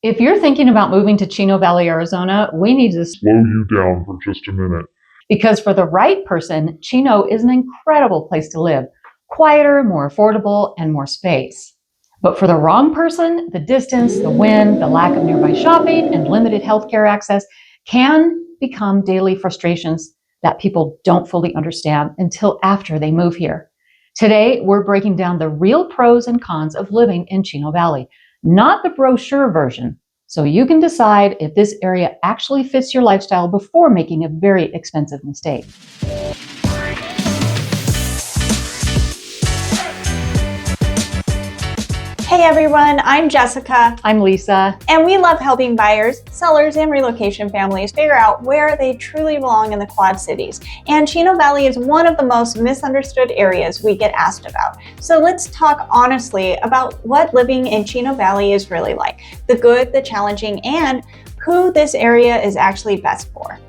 If you're thinking about moving to Chino Valley, Arizona, we need to slow you down for just a minute. Because for the right person, Chino is an incredible place to live. Quieter, more affordable, and more space. But for the wrong person, the distance, the wind, the lack of nearby shopping, and limited healthcare access can become daily frustrations that people don't fully understand until after they move here. Today, we're breaking down the real pros and cons of living in Chino Valley, not the brochure version, so you can decide if this area actually fits your lifestyle before making a very expensive mistake. Hey everyone, I'm Jessica. I'm Lisa. And we love helping buyers, sellers, and relocation families figure out where they truly belong in the Quad Cities. And Chino Valley is one of the most misunderstood areas we get asked about. So let's talk honestly about what living in Chino Valley is really like, the good, the challenging, and who this area is actually best for.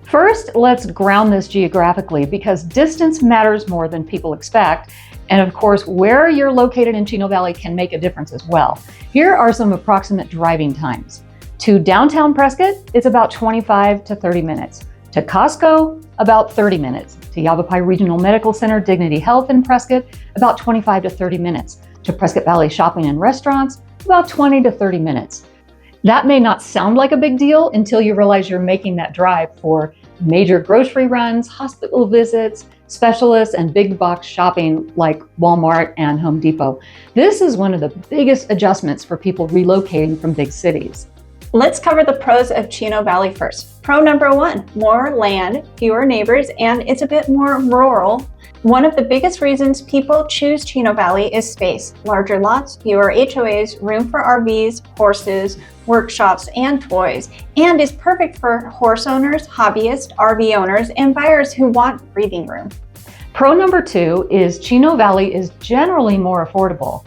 First, let's ground this geographically because distance matters more than people expect. And of course, where you're located in Chino Valley can make a difference as well. Here are some approximate driving times. To downtown Prescott, it's about 25 to 30 minutes. To Costco, about 30 minutes. To Yavapai Regional Medical Center, Dignity Health in Prescott, about 25 to 30 minutes. To Prescott Valley Shopping and Restaurants, about 20 to 30 minutes. That may not sound like a big deal until you realize you're making that drive for major grocery runs, hospital visits, specialists, and big box shopping like Walmart and Home Depot. This is one of the biggest adjustments for people relocating from big cities. Let's cover the pros of Chino Valley first. Pro number one, more land, fewer neighbors, and it's a bit more rural. One of the biggest reasons people choose Chino Valley is space. Larger lots, fewer HOAs, room for RVs, horses, workshops, and toys, and is perfect for horse owners, hobbyists, RV owners, and buyers who want breathing room. Pro number two is Chino Valley is generally more affordable.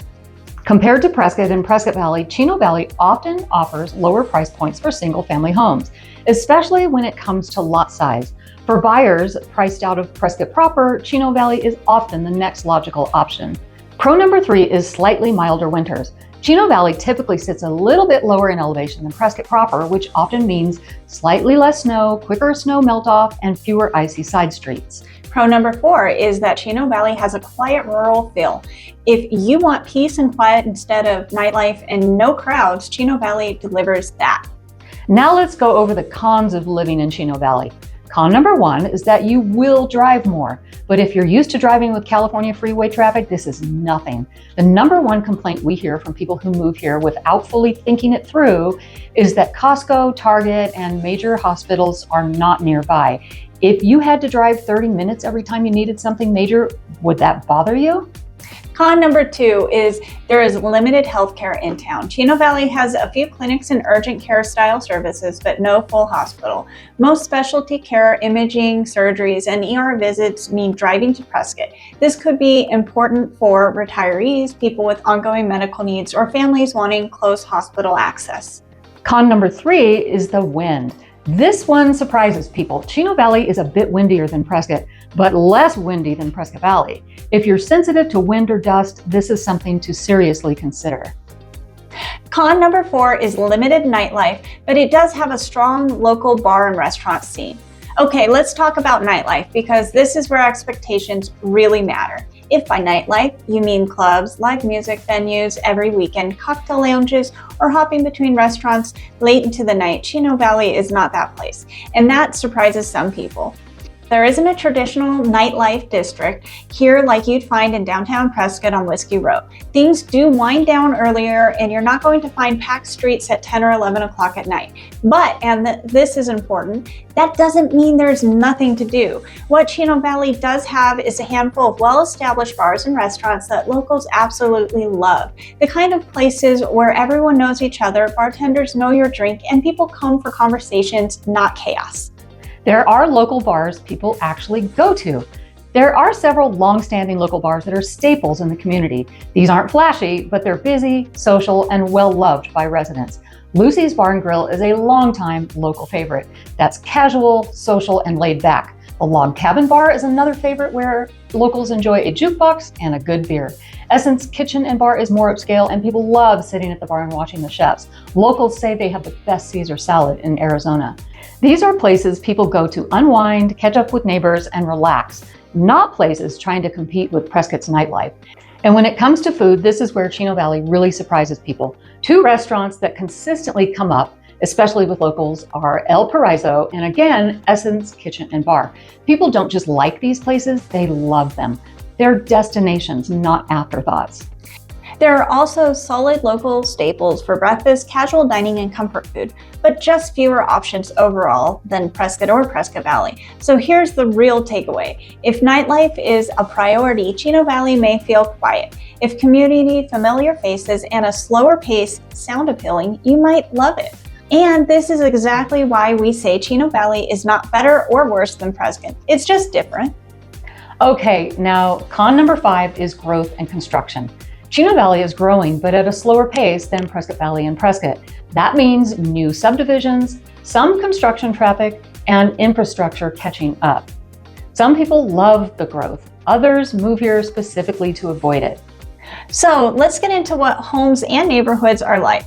Compared to Prescott and Prescott Valley, Chino Valley often offers lower price points for single-family homes, especially when it comes to lot size. For buyers priced out of Prescott proper, Chino Valley is often the next logical option. Pro number three is slightly milder winters. Chino Valley typically sits a little bit lower in elevation than Prescott proper, which often means slightly less snow, quicker snow melt-off, and fewer icy side streets. Pro number four is that Chino Valley has a quiet rural feel. If you want peace and quiet instead of nightlife and no crowds, Chino Valley delivers that. Now let's go over the cons of living in Chino Valley. Con number one is that you will drive more, but if you're used to driving with California freeway traffic, this is nothing. The number one complaint we hear from people who move here without fully thinking it through is that Costco, Target, and major hospitals are not nearby. If you had to drive 30 minutes every time you needed something major, would that bother you? Con number two is there is limited healthcare in town. Chino Valley has a few clinics and urgent care style services, but no full hospital. Most specialty care, imaging, surgeries, and ER visits mean driving to Prescott. This could be important for retirees, people with ongoing medical needs, or families wanting close hospital access. Con number three is the wind. This one surprises people. Chino Valley is a bit windier than Prescott, but less windy than Prescott Valley. If you're sensitive to wind or dust, this is something to seriously consider. Con number four is limited nightlife, but it does have a strong local bar and restaurant scene. Okay, let's talk about nightlife because this is where expectations really matter. If by nightlife you mean clubs, live music venues every weekend, cocktail lounges, or hopping between restaurants late into the night, Chino Valley is not that place, and that surprises some people. There isn't a traditional nightlife district here like you'd find in downtown Prescott on Whiskey Road. Things do wind down earlier and you're not going to find packed streets at 10 or 11 o'clock at night. But, and this is important, that doesn't mean there's nothing to do. What Chino Valley does have is a handful of well-established bars and restaurants that locals absolutely love. The kind of places where everyone knows each other, bartenders know your drink, and people come for conversations, not chaos. There are local bars people actually go to. There are several long-standing local bars that are staples in the community. These aren't flashy, but they're busy, social, and well-loved by residents. Lucy's Bar and Grill is a longtime local favorite that's casual, social, and laid back. A log cabin bar is another favorite where locals enjoy a jukebox and a good beer. Essence Kitchen and Bar is more upscale, and people love sitting at the bar and watching the chefs. Locals say they have the best Caesar salad in Arizona. These are places people go to unwind, catch up with neighbors, and relax, not places trying to compete with Prescott's nightlife. And when it comes to food, this is where Chino Valley really surprises people. Two restaurants that consistently come up, especially with locals, are El Paraiso and again, Essence Kitchen and Bar. People don't just like these places, they love them. They're destinations, not afterthoughts. There are also solid local staples for breakfast, casual dining, and comfort food, but just fewer options overall than Prescott or Prescott Valley. So here's the real takeaway. If nightlife is a priority, Chino Valley may feel quiet. If community, familiar faces, and a slower pace sound appealing, you might love it. And this is exactly why we say Chino Valley is not better or worse than Prescott. It's just different. Okay, now con number 5 is growth and construction. Chino Valley is growing, but at a slower pace than Prescott Valley and Prescott. That means new subdivisions, some construction traffic, and infrastructure catching up. Some people love the growth. Others move here specifically to avoid it. So let's get into what homes and neighborhoods are like.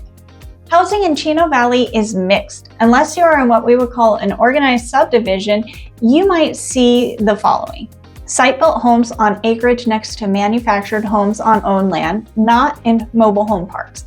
Housing in Chino Valley is mixed. Unless you are in what we would call an organized subdivision, you might see the following. Site-built homes on acreage next to manufactured homes on owned land, not in mobile home parks.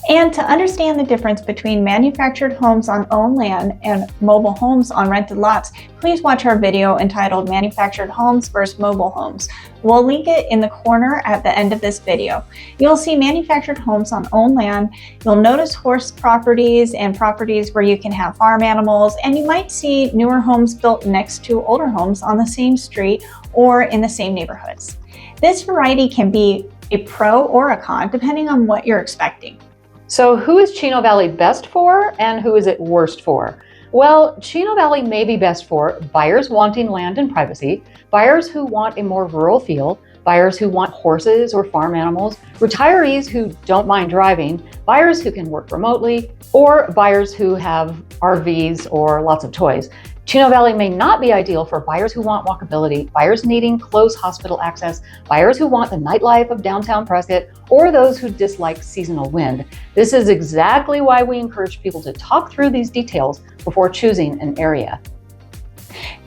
And to understand the difference between manufactured homes on owned land and mobile homes on rented lots, please watch our video entitled Manufactured Homes versus Mobile Homes. We'll link it in the corner at the end of this video. You'll see manufactured homes on owned land. You'll notice horse properties and properties where you can have farm animals, and you might see newer homes built next to older homes on the same street or in the same neighborhoods. This variety can be a pro or a con depending on what you're expecting. So who is Chino Valley best for and who is it worst for? Well, Chino Valley may be best for buyers wanting land and privacy, buyers who want a more rural feel, buyers who want horses or farm animals, retirees who don't mind driving, buyers who can work remotely, or buyers who have RVs or lots of toys. Chino Valley may not be ideal for buyers who want walkability, buyers needing close hospital access, buyers who want the nightlife of downtown Prescott, or those who dislike seasonal wind. This is exactly why we encourage people to talk through these details before choosing an area.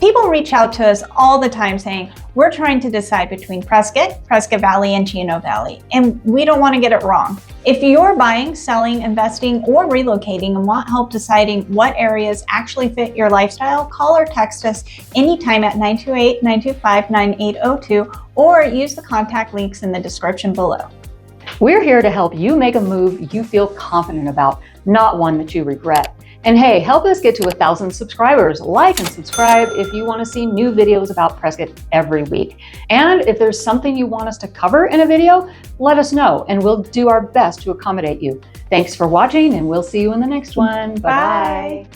People reach out to us all the time saying, we're trying to decide between Prescott, Prescott Valley, and Chino Valley, and we don't want to get it wrong. If you're buying, selling, investing, or relocating and want help deciding what areas actually fit your lifestyle, call or text us anytime at 928-925-9802 or use the contact links in the description below. We're here to help you make a move you feel confident about, not one that you regret. And hey, help us get to 1,000 subscribers. Like and subscribe if you want to see new videos about Prescott every week. And if there's something you want us to cover in a video, let us know and we'll do our best to accommodate you. Thanks for watching and we'll see you in the next one. Bye-bye.